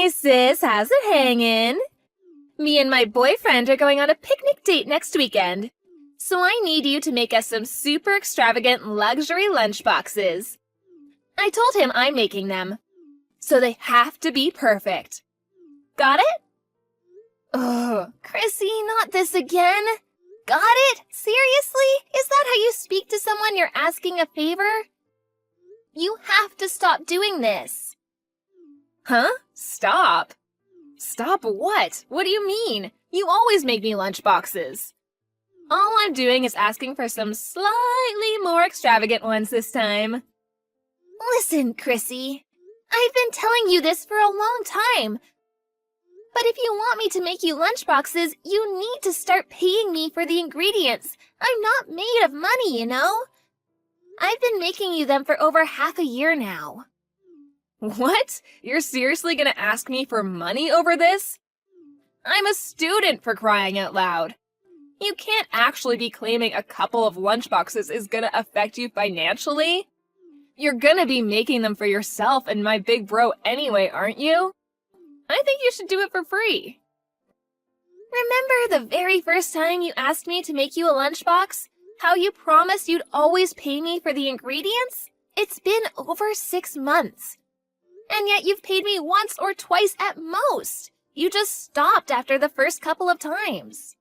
Hey sis, how's it hanging? Me and my boyfriend are going on a picnic date next weekend. So I need you to make us some super extravagant luxury lunchboxes. I told him I'm making them, so they have to be perfect. Got it? Ugh, Chrissy, not this again. Got it? Seriously? Is that how you speak to someone you're asking a favor? You have to stop doing this. Huh? Stop? Stop what? What do you mean? You always make me lunchboxes. All I'm doing is asking for some slightly more extravagant ones this time. Listen, Chrissy. I've been telling you this for a long time. But if you want me to make you lunchboxes, you need to start paying me for the ingredients. I'm not made of money, you know? I've been making you them for over half a year now. What? You're seriously gonna ask me for money over this? I'm a student, for crying out loud. You can't actually be claiming a couple of lunchboxes is gonna affect you financially. You're gonna be making them for yourself and my big bro anyway, aren't you? I think you should do it for free. Remember the very first time you asked me to make you a lunchbox? How you promised you'd always pay me for the ingredients? It's been over 6 months. And yet you've paid me once or twice at most. You just stopped after the first couple of times.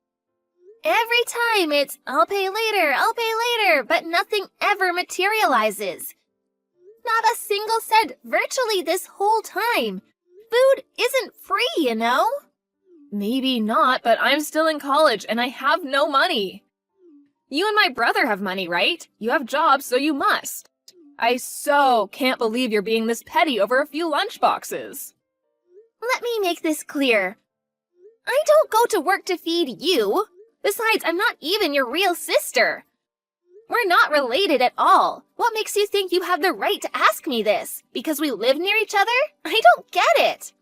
Every time it's, I'll pay later, but nothing ever materializes. Not a single cent virtually this whole time. Food isn't free, you know? Maybe not, but I'm still in college and I have no money. You and my brother have money, right? You have jobs, so you must. I so can't believe you're being this petty over a few lunchboxes. Let me make this clear. I don't go to work to feed you. Besides, I'm not even your real sister. We're not related at all. What makes you think you have the right to ask me this? Because we live near each other? I don't get it.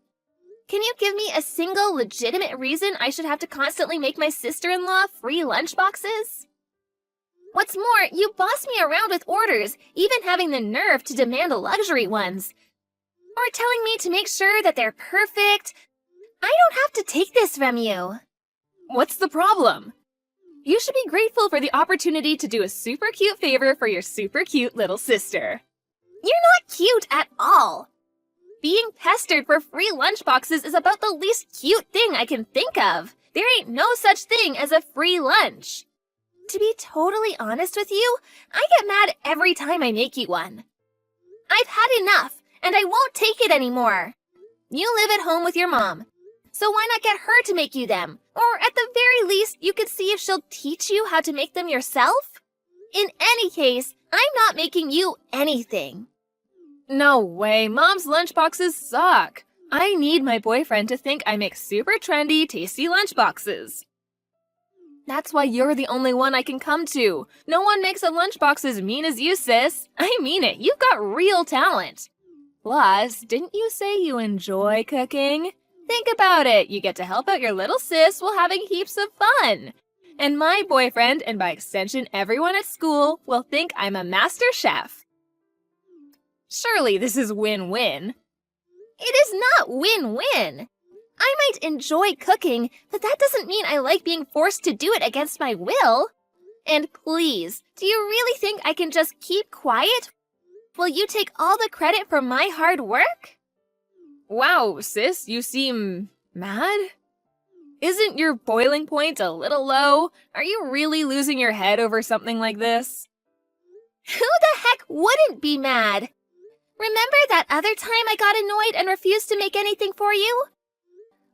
Can you give me a single legitimate reason I should have to constantly make my sister-in-law free lunchboxes? What's more, you boss me around with orders, even having the nerve to demand luxury ones. Or telling me to make sure that they're perfect. I don't have to take this from you. What's the problem? You should be grateful for the opportunity to do a super cute favor for your super cute little sister. You're not cute at all. Being pestered for free lunchboxes is about the least cute thing I can think of. There ain't no such thing as a free lunch. To be totally honest with you, I get mad every time I make you one. I've had enough, and I won't take it anymore. You live at home with your mom, so why not get her to make you them? Or at the very least, you could see if she'll teach you how to make them yourself? In any case, I'm not making you anything. No way, Mom's lunchboxes suck. I need my boyfriend to think I make super trendy, tasty lunchboxes. That's why you're the only one I can come to. No one makes a lunchbox as mean as you, sis. I mean it, you've got real talent. Plus, didn't you say you enjoy cooking? Think about it, you get to help out your little sis while having heaps of fun. And my boyfriend, and by extension everyone at school, will think I'm a master chef. Surely this is win-win. It is not win-win. I might enjoy cooking, but that doesn't mean I like being forced to do it against my will. And please, do you really think I can just keep quiet? Will you take all the credit for my hard work? Wow, sis, you seem mad? Isn't your boiling point a little low? Are you really losing your head over something like this? Who the heck wouldn't be mad? Remember that other time I got annoyed and refused to make anything for you?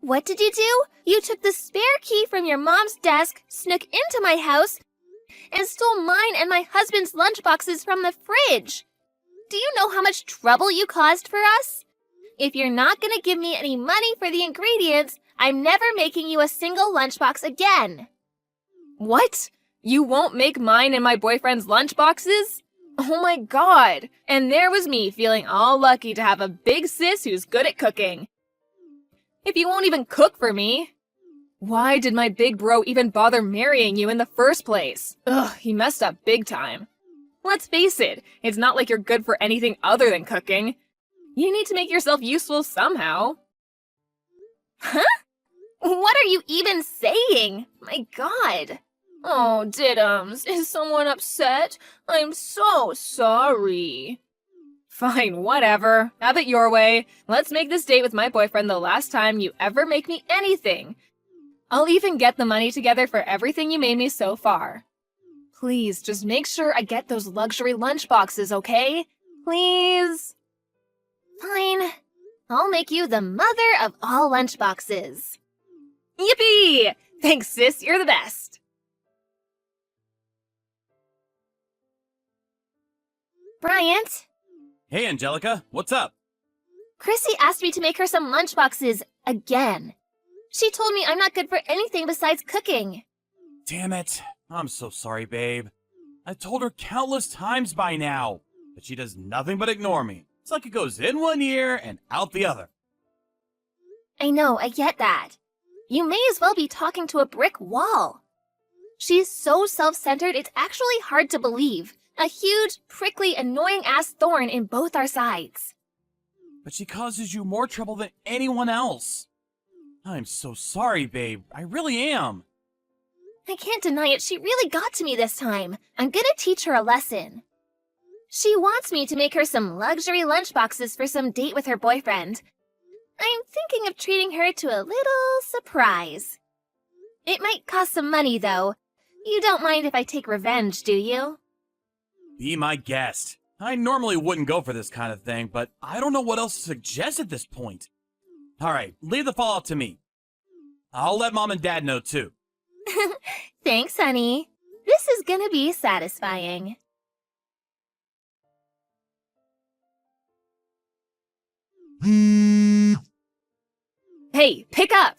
What did you do? You took the spare key from your mom's desk, snuck into my house, and stole mine and my husband's lunchboxes from the fridge. Do you know how much trouble you caused for us? If you're not going to give me any money for the ingredients, I'm never making you a single lunchbox again. What? You won't make mine and my boyfriend's lunchboxes? Oh my god. And there was me feeling all lucky to have a big sis who's good at cooking. If you won't even cook for me, why did my big bro even bother marrying you in the first place? Ugh, he messed up big time. Let's face it, it's not like you're good for anything other than cooking. You need to make yourself useful somehow. Huh? What are you even saying? My God. Oh, Diddums, is someone upset? I'm so sorry. Fine, whatever. Have it your way. Let's make this date with my boyfriend the last time you ever make me anything. I'll even get the money together for everything you made me so far. Please, just make sure I get those luxury lunchboxes, okay? Please? Fine. I'll make you the mother of all lunchboxes. Yippee! Thanks, sis. You're the best. Bryant? Hey, Angelica, what's up? Chrissy asked me to make her some lunchboxes again. She told me I'm not good for anything besides cooking. Damn it. I'm so sorry, babe. I've told her countless times by now, but she does nothing but ignore me. It's like it goes in one ear and out the other. I know, I get that. You may as well be talking to a brick wall. She's so self-centered, it's actually hard to believe. A huge, prickly, annoying-ass thorn in both our sides. But she causes you more trouble than anyone else. I'm so sorry, babe. I really am. I can't deny it, she really got to me this time. I'm gonna teach her a lesson. She wants me to make her some luxury lunchboxes for some date with her boyfriend. I'm thinking of treating her to a little surprise. It might cost some money, though. You don't mind if I take revenge, do you? Be my guest. I normally wouldn't go for this kind of thing, but I don't know what else to suggest at this point. Alright, leave the fallout to me. I'll let Mom and Dad know, too. Thanks, honey. This is gonna be satisfying. Hey, pick up!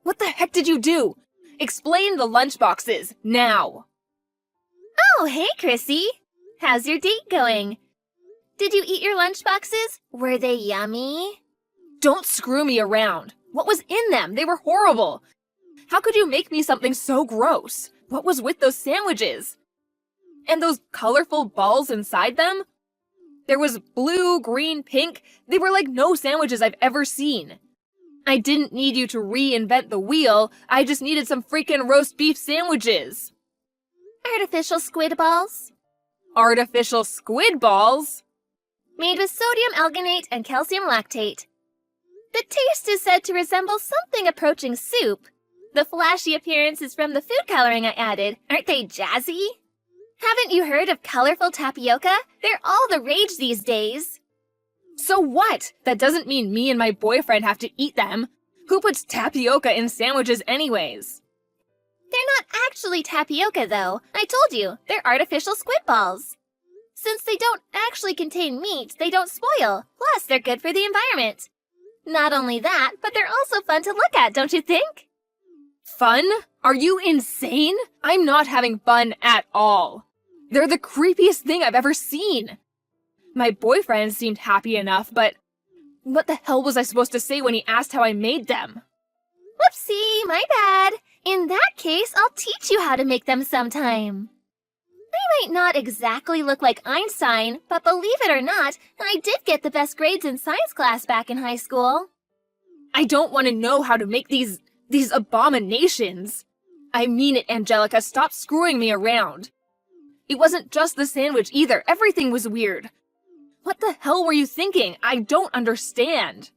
What the heck did you do? Explain the lunchboxes, now! Oh, hey, Chrissy! How's your date going? Did you eat your lunchboxes? Were they yummy? Don't screw me around. What was in them? They were horrible. How could you make me something so gross? What was with those sandwiches? And those colorful balls inside them? There was blue, green, pink. They were like no sandwiches I've ever seen. I didn't need you to reinvent the wheel. I just needed some freaking roast beef sandwiches. Artificial squid balls? Artificial squid balls? Made with sodium alginate and calcium lactate. The taste is said to resemble something approaching soup. The flashy appearance is from the food coloring I added. Aren't they jazzy? Haven't you heard of colorful tapioca? They're all the rage these days. So what? That doesn't mean me and my boyfriend have to eat them. Who puts tapioca in sandwiches anyways? They're not actually tapioca, though. I told you, they're artificial squid balls. Since they don't actually contain meat, they don't spoil. Plus, they're good for the environment. Not only that, but they're also fun to look at, don't you think? Fun? Are you insane? I'm not having fun at all. They're the creepiest thing I've ever seen. My boyfriend seemed happy enough, but what the hell was I supposed to say when he asked how I made them? Whoopsie, my bad. In that case, I'll teach you how to make them sometime. I might not exactly look like Einstein, but believe it or not, I did get the best grades in science class back in high school. I don't want to know how to make these abominations. I mean it, Angelica, stop screwing me around. It wasn't just the sandwich either, everything was weird. What the hell were you thinking? I don't understand.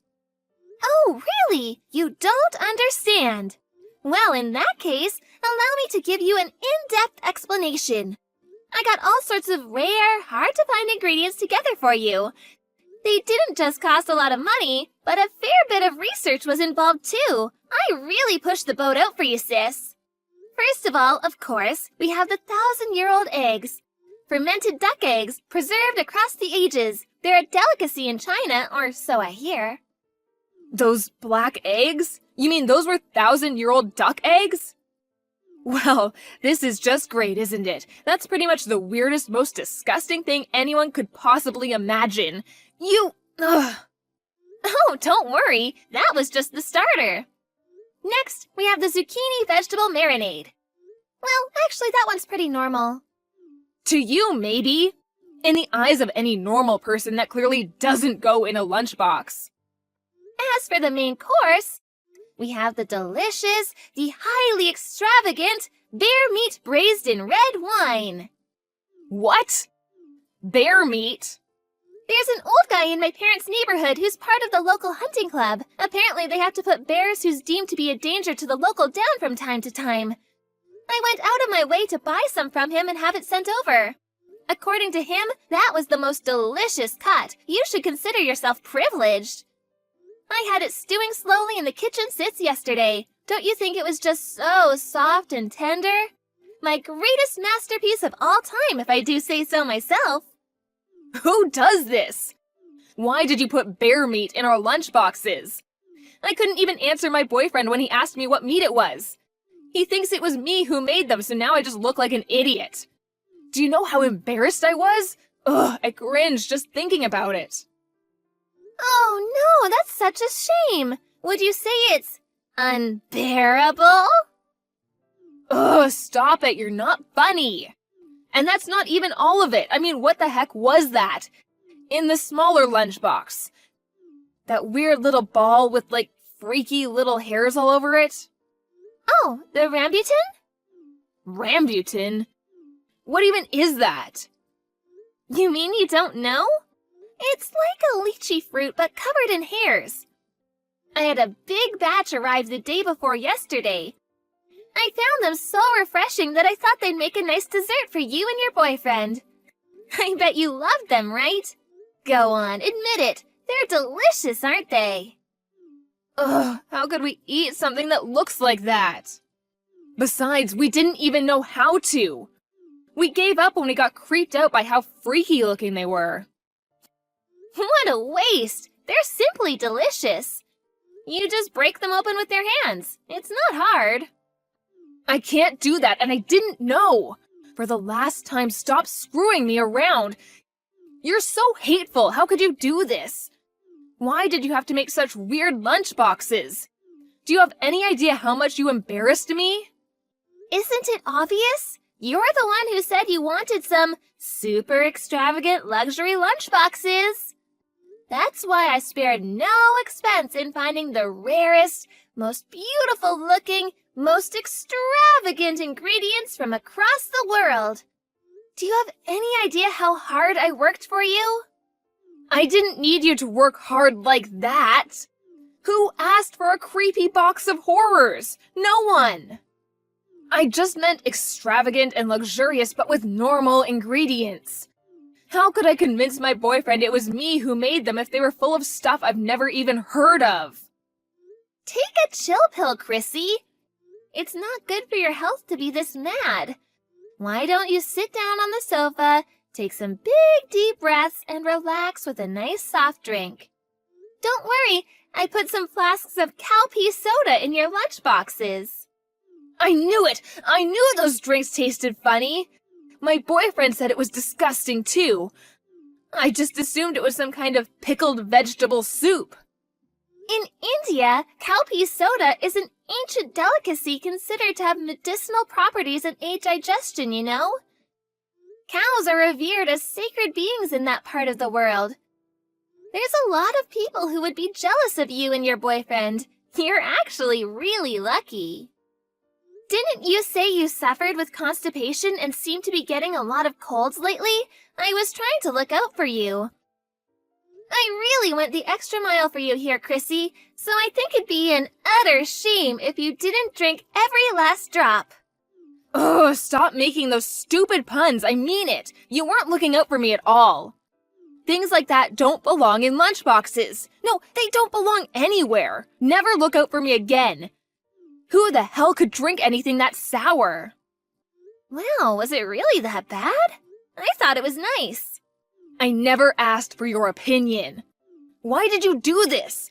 Oh, really? You don't understand? Well, in that case, allow me to give you an in-depth explanation. I got all sorts of rare, hard-to-find ingredients together for you. They didn't just cost a lot of money, but a fair bit of research was involved too. I really pushed the boat out for you, sis. First of all, of course, we have the 1,000-year-old eggs. Fermented duck eggs, preserved across the ages. They're a delicacy in China, or so I hear. Those black eggs? You mean those were 1,000-year-old duck eggs? Well, this is just great, isn't it? That's pretty much the weirdest, most disgusting thing anyone could possibly imagine. Ugh. Oh, don't worry. That was just the starter. Next, we have the zucchini vegetable marinade. Well, actually, that one's pretty normal. To you, maybe. In the eyes of any normal person, that clearly doesn't go in a lunchbox. As for the main course, We have the delicious, the highly extravagant bear meat braised in red wine. What? Bear meat? There's an old guy in my parents' neighborhood who's part of the local hunting club. Apparently they have to put bears who's deemed to be a danger to the local down from time to time. I went out of my way to buy some from him and have it sent over. According to him, that was the most delicious cut. You should consider yourself privileged. I had it stewing slowly in the kitchen since yesterday. Don't you think it was just so soft and tender? My greatest masterpiece of all time, if I do say so myself. Who does this? Why did you put bear meat in our lunchboxes? I couldn't even answer my boyfriend when he asked me what meat it was. He thinks it was me who made them, so now I just look like an idiot. Do you know how embarrassed I was? Ugh, I cringe just thinking about it. Oh no, that's such a shame. Would you say it's unbearable? Ugh, stop it, you're not funny. And that's not even all of it. I mean, what the heck was that? In the smaller lunchbox. That weird little ball with, like, freaky little hairs all over it. Oh, the rambutan? Rambutan? What even is that? You mean you don't know? It's like a lychee fruit, but covered in hairs. I had a big batch arrive the day before yesterday. I found them so refreshing that I thought they'd make a nice dessert for you and your boyfriend. I bet you loved them, right? Go on, admit it. They're delicious, aren't they? Ugh, how could we eat something that looks like that? Besides, we didn't even know how to. We gave up when we got creeped out by how freaky looking they were. What a waste! They're simply delicious. You just break them open with your hands. It's not hard. I can't do that, and I didn't know. For the last time, stop screwing me around. You're so hateful. How could you do this? Why did you have to make such weird lunchboxes? Do you have any idea how much you embarrassed me? Isn't it obvious? You're the one who said you wanted some super extravagant luxury lunchboxes. That's why I spared no expense in finding the rarest, most beautiful looking, most extravagant ingredients from across the world. Do you have any idea how hard I worked for you? I didn't need you to work hard like that. Who asked for a creepy box of horrors? No one. I just meant extravagant and luxurious, but with normal ingredients. How could I convince my boyfriend it was me who made them if they were full of stuff I've never even heard of? Take a chill pill, Chrissy. It's not good for your health to be this mad. Why don't you sit down on the sofa, take some big deep breaths, and relax with a nice soft drink? Don't worry, I put some flasks of cowpea soda in your lunchboxes. I knew it! I knew those drinks tasted funny! My boyfriend said it was disgusting, too. I just assumed it was some kind of pickled vegetable soup. In India, cowpea soda is an ancient delicacy considered to have medicinal properties and aid digestion, you know? Cows are revered as sacred beings in that part of the world. There's a lot of people who would be jealous of you and your boyfriend. You're actually really lucky. Didn't you say you suffered with constipation and seem to be getting a lot of colds lately? I was trying to look out for you. I really went the extra mile for you here, Chrissy, so I think it'd be an utter shame if you didn't drink every last drop. Oh, stop making those stupid puns. I mean it. You weren't looking out for me at all. Things like that don't belong in lunchboxes. No, they don't belong anywhere. Never look out for me again. Who the hell could drink anything that sour? Wow, was it really that bad? I thought it was nice. I never asked for your opinion. Why did you do this?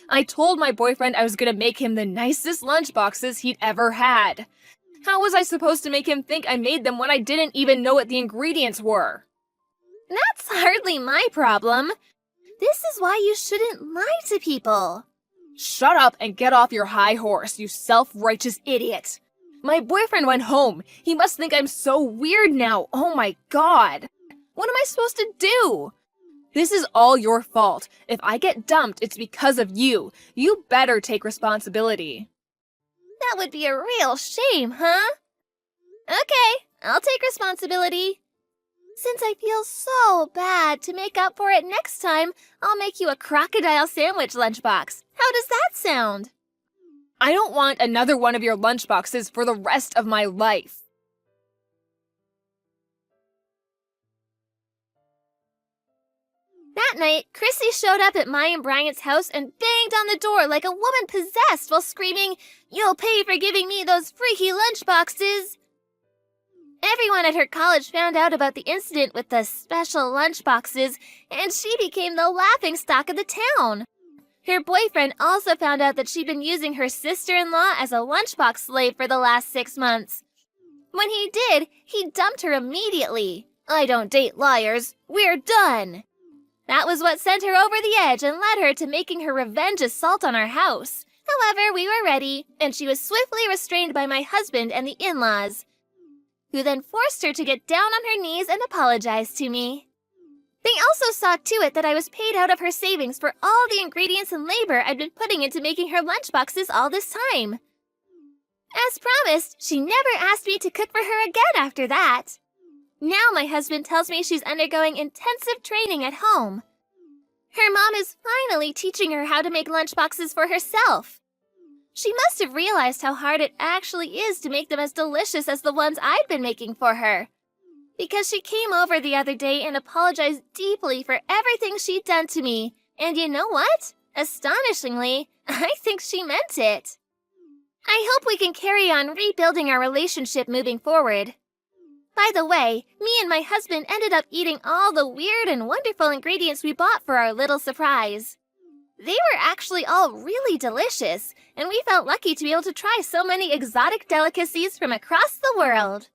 I told my boyfriend I was gonna make him the nicest lunchboxes he'd ever had. How was I supposed to make him think I made them when I didn't even know what the ingredients were? That's hardly my problem. This is why you shouldn't lie to people. Shut up and get off your high horse, you self-righteous idiot. My boyfriend went home. He must think I'm so weird now. Oh my god. What am I supposed to do? This is all your fault. If I get dumped, it's because of you. You better take responsibility. That would be a real shame, huh? Okay, I'll take responsibility. Since I feel so bad, to make up for it next time, I'll make you a crocodile sandwich lunchbox. How does that sound? I don't want another one of your lunchboxes for the rest of my life. That night, Chrissy showed up at my and Bryant's house and banged on the door like a woman possessed while screaming, "You'll pay for giving me those freaky lunchboxes!" Everyone at her college found out about the incident with the special lunchboxes, and she became the laughingstock of the town. Her boyfriend also found out that she'd been using her sister-in-law as a lunchbox slave for the last 6 months. When he did, he dumped her immediately. I don't date liars. We're done. That was what sent her over the edge and led her to making her revenge assault on our house. However, we were ready, and she was swiftly restrained by my husband and the in-laws, who then forced her to get down on her knees and apologize to me. They also saw to it that I was paid out of her savings for all the ingredients and labor I'd been putting into making her lunchboxes all this time. As promised, she never asked me to cook for her again after that. Now my husband tells me she's undergoing intensive training at home. Her mom is finally teaching her how to make lunchboxes for herself. She must have realized how hard it actually is to make them as delicious as the ones I'd been making for her, because she came over the other day and apologized deeply for everything she'd done to me. And you know what? Astonishingly, I think she meant it. I hope we can carry on rebuilding our relationship moving forward. By the way, me and my husband ended up eating all the weird and wonderful ingredients we bought for our little surprise. They were actually all really delicious, and we felt lucky to be able to try so many exotic delicacies from across the world.